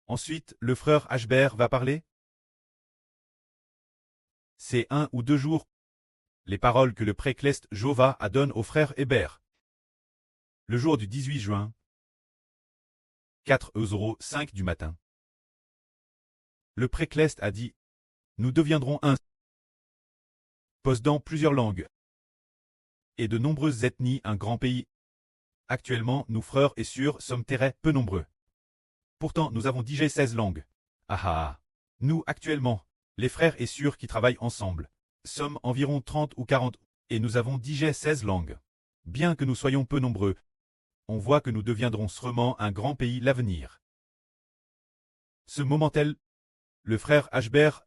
Ensuite, le frère Ashbert va parler. C'est 1 ou 2 jours. Les paroles que le précleste Jova donne au frère Hébert. Le jour du 18 juin. 4h05 du matin. Le précleste a dit: nous deviendrons un possédant plusieurs langues et de nombreuses ethnies, un grand pays. Actuellement, nous frères et sœurs sommes très peu nombreux. Pourtant, nous avons déjà 16 langues. Ah ah. Nous, actuellement, les frères et sœurs qui travaillent ensemble, sommes environ 30 ou 40, et nous avons déjà 16 langues. Bien que nous soyons peu nombreux, on voit que nous deviendrons sûrement un grand pays l'avenir. Ce moment-tel, le frère Ashbert,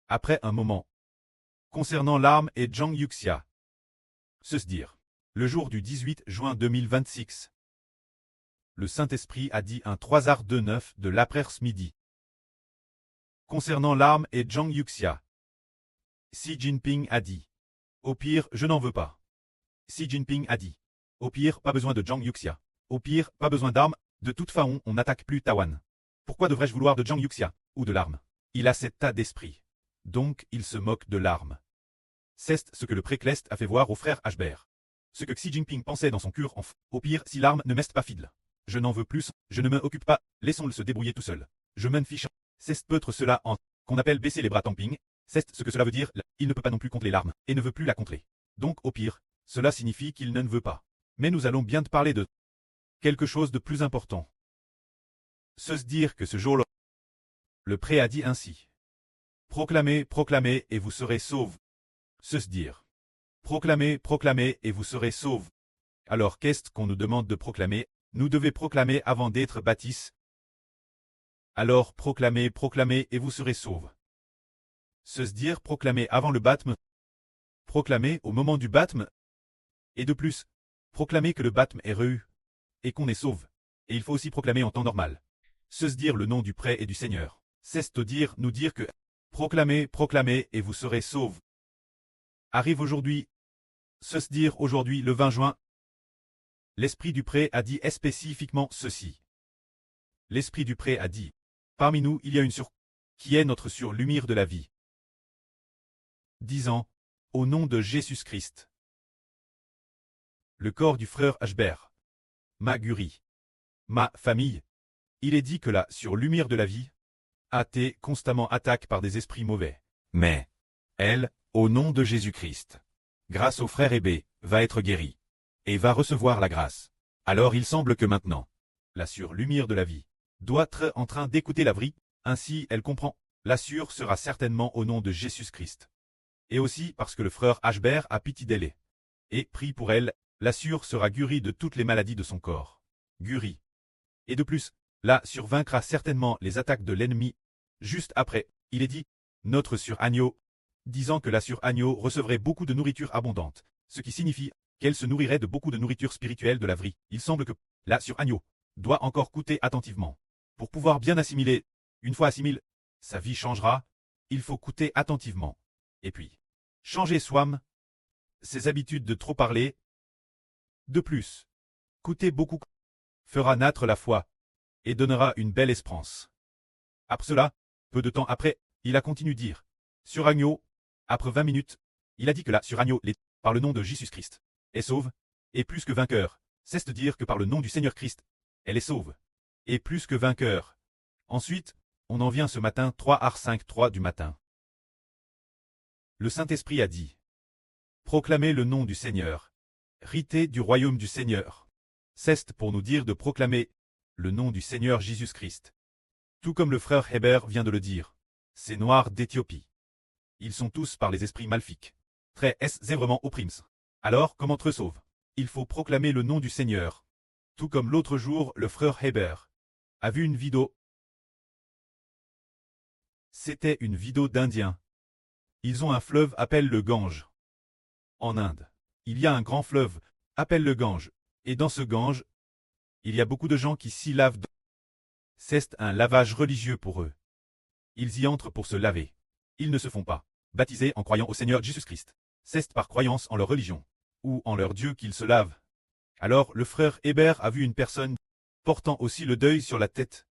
après un moment, concernant l'arme et Zhang Yuxia. Se dire, le jour du 18 juin 2026. Le Saint-Esprit a dit un 3h29 de l'après-midi. Concernant l'arme et Zhang Yuxia. Xi Jinping a dit: au pire, je n'en veux pas. Xi Jinping a dit: au pire, pas besoin de Zhang Yuxia. Au pire, pas besoin d'armes, de toute façon, on n'attaque plus Taïwan. Pourquoi devrais-je vouloir de Zhang Yuxia, ou de l'arme? Il a cet tas d'esprit. Donc, il se moque de l'arme. C'est ce que le précleste a fait voir au frère Ashbert. Ce que Xi Jinping pensait dans son cœur en au pire, si l'arme ne m'est pas fidèle. Je n'en veux plus, je ne me occupe pas, laissons-le se débrouiller tout seul. Je m'en fiche. C'est peut-être cela en qu'on appelle baisser les bras tamping. C'est ce que cela veut dire, il ne peut pas non plus contrer l'arme, et ne veut plus la contrer. Donc au pire, cela signifie qu'il ne veut pas. Mais nous allons bien te parler de quelque chose de plus important. Se dire que ce jour-là, le pré a dit ainsi. Proclamez, proclamez, et vous serez sauvés. Se dire. Proclamez, proclamez, et vous serez sauvés. Alors qu'est-ce qu'on nous demande de proclamer? Nous devons proclamer avant d'être baptisés. Alors proclamez, proclamez, et vous serez sauvés. Se dire proclamer avant le baptême. Proclamer au moment du baptême. Et de plus, proclamer que le baptême est reçu, et qu'on est sauvé. Et il faut aussi proclamer en temps normal. Se dire le nom du pré et du Seigneur. C'est dire, nous dire que proclamez, proclamez, et vous serez sauvés. Arrive aujourd'hui. Se dire aujourd'hui le 20 juin. L'esprit du pré a dit spécifiquement ceci. L'esprit du pré a dit: parmi nous il y a une qui est notre lumière de la vie. Disant: au nom de Jésus-Christ. Le corps du frère Ashbert. Ma guérie. Ma famille. Il est dit que la lumière de la vie a été constamment attaquée par des esprits mauvais. Mais elle, au nom de Jésus-Christ, grâce au frère Hébé, va être guérie. Et va recevoir la grâce. Alors il semble que maintenant, la lumière de la vie doit être en train d'écouter la vraie, ainsi elle comprend. La sera certainement au nom de Jésus-Christ. Et aussi parce que le frère Ashbert a pitié d'elle. Et prie pour elle, la sera guérie de toutes les maladies de son corps. Guérie. Et de plus, la vaincra certainement les attaques de l'ennemi. Juste après, il est dit, notre agneau, disant que la agneau recevrait beaucoup de nourriture abondante, ce qui signifie qu'elle se nourrirait de beaucoup de nourriture spirituelle de la vraie. Il semble que la agneau doit encore coûter attentivement. Pour pouvoir bien assimiler, une fois assimilé, sa vie changera, il faut coûter attentivement. Et puis, changer soi-même, ses habitudes de trop parler. De plus, coûter beaucoup fera naître la foi et donnera une belle espérance. Après cela, peu de temps après, il a continué de dire, agneau, après 20 minutes, il a dit que la agneau l'est, par le nom de Jésus-Christ, est sauve, et plus que vainqueur. C'est de dire que par le nom du Seigneur Christ, elle est sauve, et plus que vainqueur. Ensuite, on en vient ce matin 3h53 du matin. Le Saint-Esprit a dit: proclamez le nom du Seigneur, rité du royaume du Seigneur. C'est pour nous dire de proclamer le nom du Seigneur Jésus-Christ. Tout comme le frère Hébert vient de le dire, ces Noirs d'Éthiopie. Ils sont tous par les esprits maléfiques. Très vraiment opprimes. Alors, comment te sauve? Il faut proclamer le nom du Seigneur. Tout comme l'autre jour, le frère Hébert a vu une vidéo. C'était une vidéo d'Indiens. Ils ont un fleuve appelé le Gange. En Inde, il y a un grand fleuve appelé le Gange. Et dans ce Gange, il y a beaucoup de gens qui s'y lavent. C'est un lavage religieux pour eux. Ils y entrent pour se laver. Ils ne se font pas baptiser en croyant au Seigneur Jésus-Christ. C'est par croyance en leur religion, ou en leur Dieu qu'ils se lavent. Alors le frère Hébert a vu une personne portant aussi le deuil sur la tête.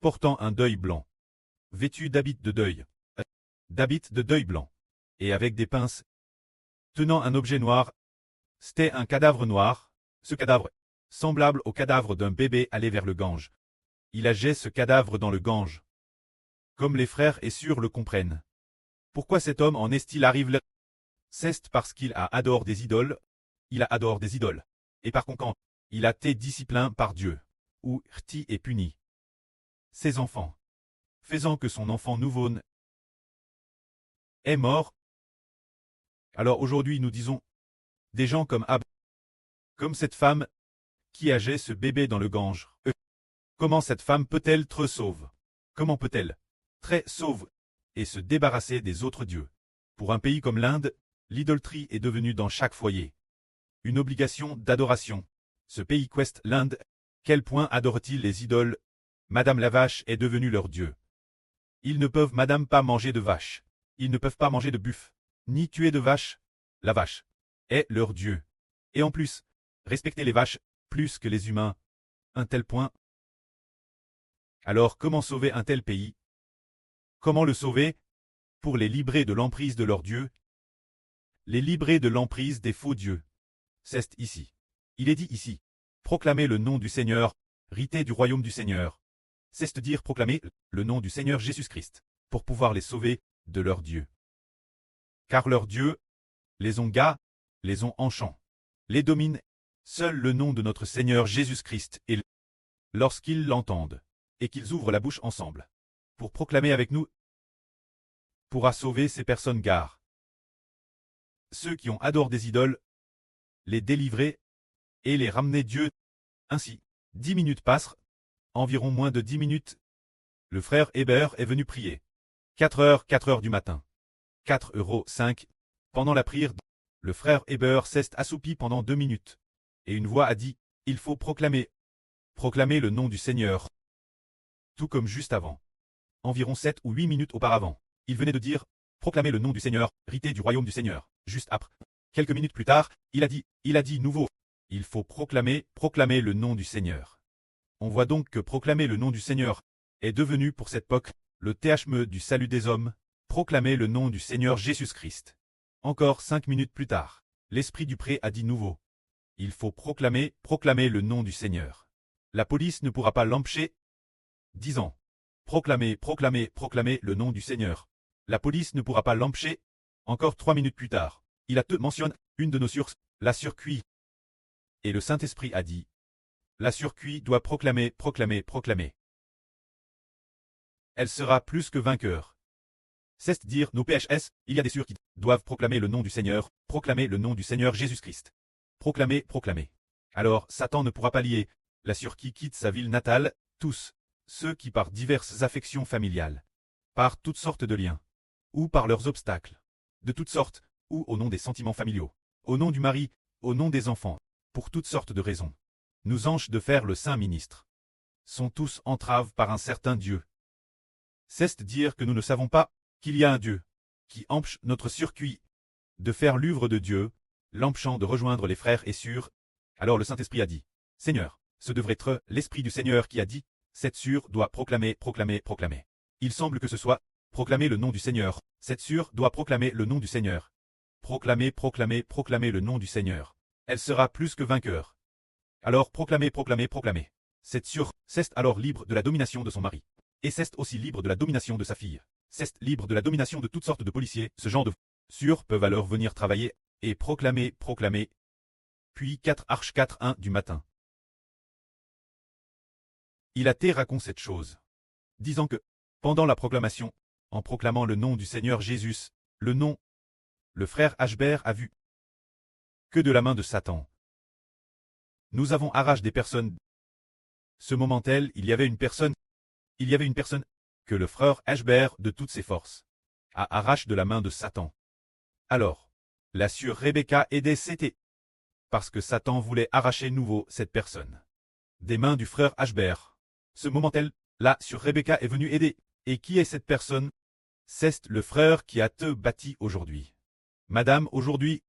portant un deuil blanc, vêtu d'habits de deuil, blanc, et avec des pinces, tenant un objet noir. C'était un cadavre noir. Ce cadavre, semblable au cadavre d'un bébé, allait vers le Gange. Il âgeait ce cadavre dans le Gange. Comme les frères et sœurs le comprennent. Pourquoi cet homme en est-il arrivé là? C'est parce qu'il a adore des idoles. Il a adore des idoles. Et par conséquent, il a été discipliné par Dieu. Ou rti est puni. Ses enfants. Faisant que son enfant nouveau-né est mort. Alors aujourd'hui nous disons, des gens comme comme cette femme, qui âgeait ce bébé dans le Gange. Comment cette femme peut-elle être sauve? Comment peut-elle très sauve et se débarrasser des autres dieux? Pour un pays comme l'Inde, l'idolâtrie est devenue dans chaque foyer une obligation d'adoration. Ce pays qu'est l'Inde, quel point adore-t-il les idoles? Madame la vache est devenue leur dieu. Ils ne peuvent madame pas manger de vache. Ils ne peuvent pas manger de buffle, ni tuer de vache. La vache est leur dieu. Et en plus, respecter les vaches plus que les humains. Un tel point. Alors comment sauver un tel pays? Comment le sauver? Pour les libérer de l'emprise de leur Dieu. Les libérer de l'emprise des faux dieux. C'est ici. Il est dit ici. Proclamer le nom du Seigneur, riter du royaume du Seigneur. C'est-à-dire proclamer le nom du Seigneur Jésus-Christ, pour pouvoir les sauver de leur Dieu. Car leur Dieu les ont les ont enchants, les domine. Seul le nom de notre Seigneur Jésus-Christ est lorsqu'ils l'entendent, et qu'ils ouvrent la bouche ensemble, pour proclamer avec nous, pourra sauver ces personnes gares. Ceux qui ont adoré des idoles, les délivrer, et les ramener Dieu. Ainsi, 10 minutes passent, environ moins de 10 minutes. Le frère Hébert est venu prier. 4 heures du matin. 4,5 €. Pendant la prière, le frère Hébert s'est assoupi pendant 2 minutes. Et une voix a dit, il faut proclamer le nom du Seigneur. Tout comme juste avant. Environ 7 ou 8 minutes auparavant, il venait de dire, proclamer le nom du Seigneur, riter du royaume du Seigneur. Juste après, quelques minutes plus tard, il a dit nouveau, il faut proclamer le nom du Seigneur. On voit donc que proclamer le nom du Seigneur est devenu pour cette époque le THME du salut des hommes, proclamer le nom du Seigneur Jésus-Christ. Encore 5 minutes plus tard, l'esprit du pré a dit nouveau. Il faut proclamer le nom du Seigneur. La police ne pourra pas l'empêcher, disant, proclamer le nom du Seigneur. La police ne pourra pas l'empêcher. Encore 3 minutes plus tard, il a mentionne une de nos sources, la surcuit. Et le Saint-Esprit a dit, la surcuit doit proclamer. Elle sera plus que vainqueur. C'est dire nos PHS, il y a des sûrs qui doivent proclamer le nom du Seigneur, proclamer le nom du Seigneur Jésus-Christ. Proclamer. Alors Satan ne pourra pas lier la sûre qui quitte sa ville natale, tous, ceux qui par diverses affections familiales, par toutes sortes de liens, ou par leurs obstacles, de toutes sortes, ou au nom des sentiments familiaux, au nom du mari, au nom des enfants, pour toutes sortes de raisons, nous empêchent de faire le Saint Ministre, sont tous entraves par un certain Dieu. C'est dire que nous ne savons pas qu'il y a un Dieu, qui empêche notre circuit de faire l'œuvre de Dieu, l'empêchant de rejoindre les frères et sœurs. Alors le Saint-Esprit a dit, Seigneur, ce devrait être l'Esprit du Seigneur qui a dit, cette sœur doit proclamer. Il semble que ce soit, proclamer le nom du Seigneur, cette sœur doit proclamer le nom du Seigneur. Proclamer le nom du Seigneur. Elle sera plus que vainqueur. Alors proclamer. Cette sœur, c'est alors libre de la domination de son mari. Et c'est aussi libre de la domination de sa fille. C'est libre de la domination de toutes sortes de policiers. Ce genre de sœurs peuvent alors venir travailler et proclamer. Puis 4h du matin. Il a été raconté cette chose, disant que, pendant la proclamation, en proclamant le nom du Seigneur Jésus, le frère Hébert a vu que de la main de Satan. Nous avons arraché des personnes. Ce moment-là, il y avait une personne que le frère Hébert de toutes ses forces a arraché de la main de Satan. Alors, la sœur Rebecca aidait c'était parce que Satan voulait arracher nouveau cette personne des mains du frère Hébert. Ce moment-là, la sœur Rebecca est venue aider. Et qui est cette personne? C'est le frère qui a te bâti aujourd'hui. Madame, aujourd'hui,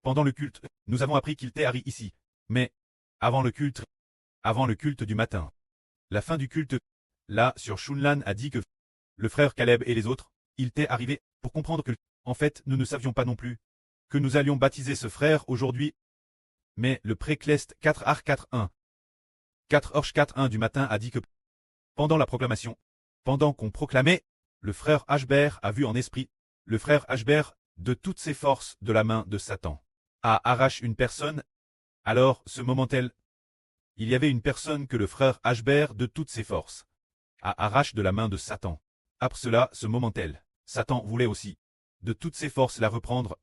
pendant le culte, nous avons appris qu'il t'est arrivé ici. Mais, avant le culte du matin, la fin du culte, Là, sur Shunlan a dit que le frère Caleb et les autres, il t'est arrivé pour comprendre que, en fait, nous ne savions pas non plus que nous allions baptiser ce frère aujourd'hui. Mais le Précleste 4 4-1 4 du matin a dit que pendant la proclamation, pendant qu'on proclamait, le frère Ashbert a vu en esprit, le frère Ashbert, de toutes ses forces de la main de Satan, arrache une personne. Alors, ce moment-elle, il y avait une personne que le frère Ashbert de toutes ses forces arrache de la main de Satan. Après cela, ce moment-elle, Satan voulait aussi, de toutes ses forces la reprendre.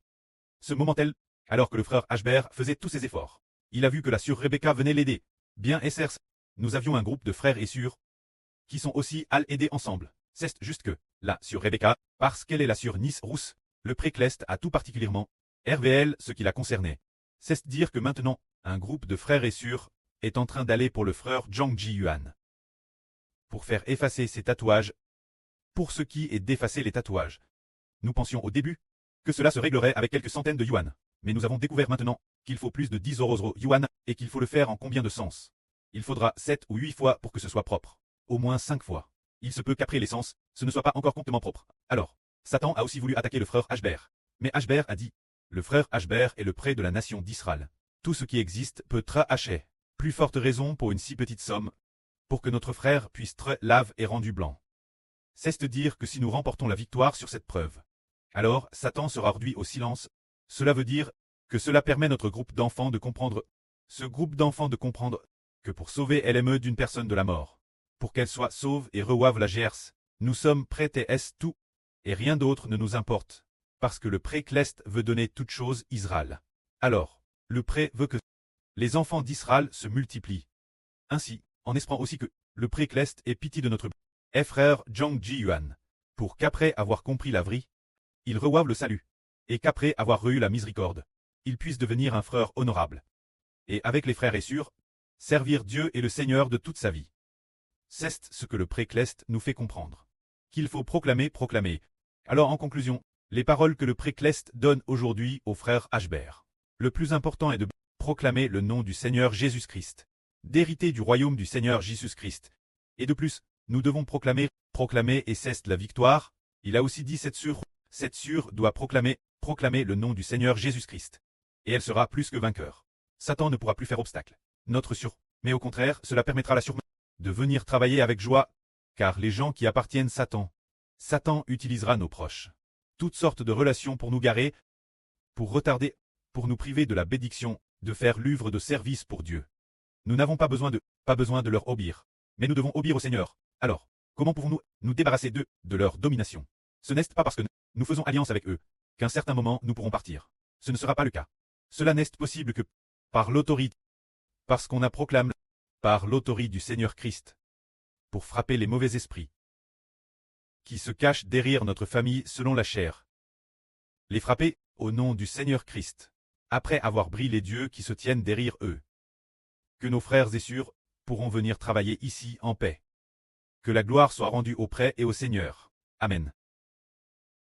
Ce moment-elle, alors que le frère Ashbert faisait tous ses efforts, il a vu que la sœur Rebecca venait l'aider. Bien Essers, nous avions un groupe de frères et sœurs qui sont aussi à l'aider ensemble. C'est juste que, là, sur Rebecca, parce qu'elle est la sœur Nice Rousse, le Précleste a tout particulièrement, RVL, ce qui la concernait. C'est dire que maintenant, un groupe de frères et sœurs est en train d'aller pour le frère Zhang Jiyuan. Pour faire effacer ses tatouages. Pour ce qui est d'effacer les tatouages. Nous pensions au début que cela se réglerait avec quelques centaines de yuan. Mais nous avons découvert maintenant qu'il faut plus de 10 euros yuan et qu'il faut le faire en combien de sens. Il faudra 7 ou 8 fois pour que ce soit propre. Au moins 5 fois. Il se peut qu'après l'essence, ce ne soit pas encore complètement propre. Alors, Satan a aussi voulu attaquer le frère Ashbert. Mais Ashbert a dit, le frère Ashbert est le prêt de la nation d'Israël. Tout ce qui existe peut tracher. Plus forte raison pour une si petite somme, pour que notre frère puisse lave et rendu blanc. C'est dire que si nous remportons la victoire sur cette preuve, alors Satan sera réduit au silence. Cela veut dire que cela permet notre groupe d'enfants de comprendre, que pour sauver LME d'une personne de la mort, pour qu'elle soit sauve et revoive la GRS, nous sommes prêts et est tout, et rien d'autre ne nous importe, parce que le Précleste veut donner toute chose Israël. Alors, le pré veut que les enfants d'Israël se multiplient. Ainsi, en espérant aussi que le Précleste ait pitié de notre frère Zhang Jiyuan, pour qu'après avoir compris la vraie, il revoive le salut, et qu'après avoir eu la miséricorde, il puisse devenir un frère honorable. Et avec les frères et sœurs, servir Dieu et le Seigneur de toute sa vie. C'est ce que le Précleste nous fait comprendre. Qu'il faut proclamer. Alors en conclusion, les paroles que le Précleste donne aujourd'hui au frère Ashbert. Le plus important est de proclamer le nom du Seigneur Jésus-Christ, d'hériter du royaume du Seigneur Jésus-Christ. Et de plus, nous devons proclamer, et c'est la victoire. Il a aussi dit cette sœur doit proclamer le nom du Seigneur Jésus-Christ. Et elle sera plus que vainqueur. Satan ne pourra plus faire obstacle. Notre sœur, mais au contraire, cela permettra à la sœur de venir travailler avec joie, car les gens qui appartiennent Satan utilisera nos proches. Toutes sortes de relations pour nous garer, pour retarder, pour nous priver de la bénédiction, de faire l'œuvre de service pour Dieu. Nous n'avons pas besoin de leur obéir, mais nous devons obéir au Seigneur. Alors, comment pouvons-nous nous débarrasser d'eux, de leur domination? Ce n'est pas parce que nous faisons alliance avec eux, qu'à un certain moment nous pourrons partir. Ce ne sera pas le cas. Cela n'est possible que par l'autorité, parce qu'on a proclamé par l'autorité du Seigneur Christ, pour frapper les mauvais esprits qui se cachent derrière notre famille selon la chair. Les frapper, au nom du Seigneur Christ, après avoir brillé les dieux qui se tiennent derrière eux. Que nos frères et sœurs pourront venir travailler ici en paix. Que la gloire soit rendue auprès et au Seigneur. Amen.